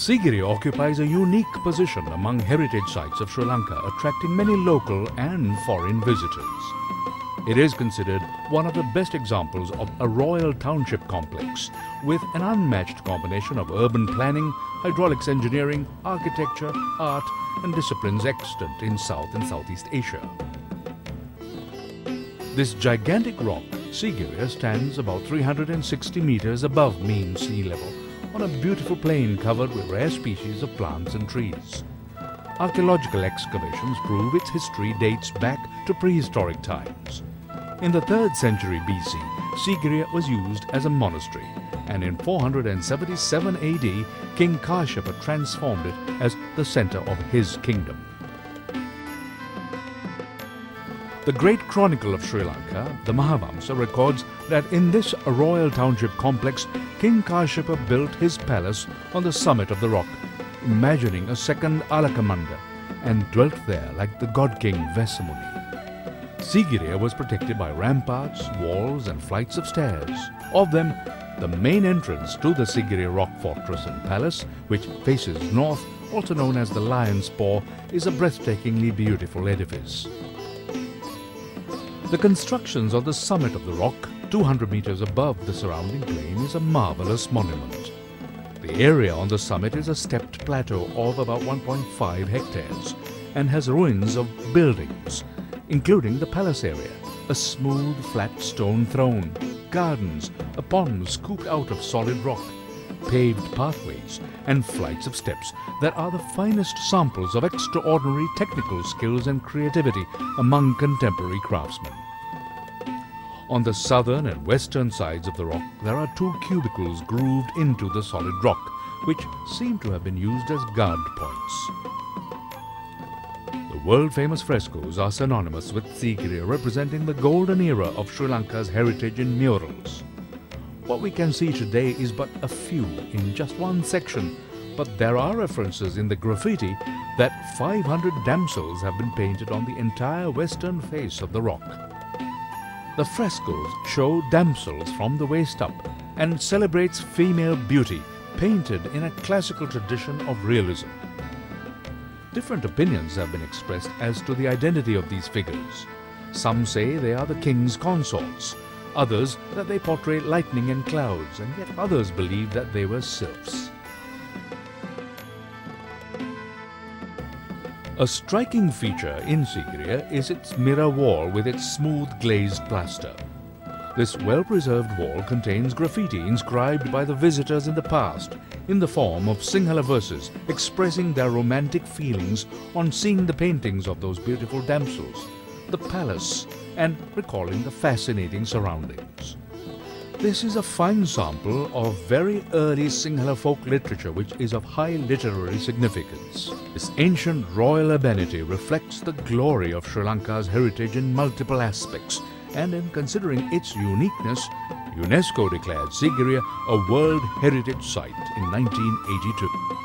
Sigiriya occupies a unique position among heritage sites of Sri Lanka, attracting many local and foreign visitors. It is considered one of the best examples of a royal township complex with an unmatched combination of urban planning, hydraulics engineering, architecture, art and disciplines extant in South and Southeast Asia. This gigantic rock, Sigiriya, stands about 360 meters above mean sea level on a beautiful plain covered with rare species of plants and trees. Archaeological excavations prove its history dates back to prehistoric times. In the 3rd century BC, Sigiriya was used as a monastery, and in 477 AD, King Kashyapa transformed it as the center of his kingdom. The Great Chronicle of Sri Lanka, the Mahavamsa, records that in this royal township complex, King Kashyapa built his palace on the summit of the rock, imagining a second Alakamanda, and dwelt there like the god-king Vesamuni. Sigiriya was protected by ramparts, walls and flights of stairs. Of them, the main entrance to the Sigiriya rock fortress and palace, which faces north, also known as the Lion's Paw, is a breathtakingly beautiful edifice. The constructions on the summit of the rock, 200 meters above the surrounding plain, is a marvelous monument. The area on the summit is a stepped plateau of about 1.5 hectares and has ruins of buildings, including the palace area, a smooth flat stone throne, gardens, a pond scooped out of solid rock, paved pathways and flights of steps that are the finest samples of extraordinary technical skills and creativity among contemporary craftsmen. On the southern and western sides of the rock, there are 2 cubicles grooved into the solid rock, which seem to have been used as guard points. The world-famous frescoes are synonymous with Sigiriya, representing the golden era of Sri Lanka's heritage in murals. What we can see today is but a few in just one section, but there are references in the graffiti that 500 damsels have been painted on the entire western face of the rock. The frescoes show damsels from the waist up and celebrates female beauty, painted in a classical tradition of realism. Different opinions have been expressed as to the identity of these figures. Some say they are the king's consorts, others that they portray lightning and clouds, and yet others believe that they were sylphs. A striking feature in Sigiriya is its mirror wall with its smooth glazed plaster. This well-preserved wall contains graffiti inscribed by the visitors in the past in the form of Sinhala verses expressing their romantic feelings on seeing the paintings of those beautiful damsels, the palace, and recalling the fascinating surroundings. This is a fine sample of very early Sinhala folk literature which is of high literary significance. This ancient royal amenity reflects the glory of Sri Lanka's heritage in multiple aspects, and in considering its uniqueness, UNESCO declared Sigiriya a World Heritage Site in 1982.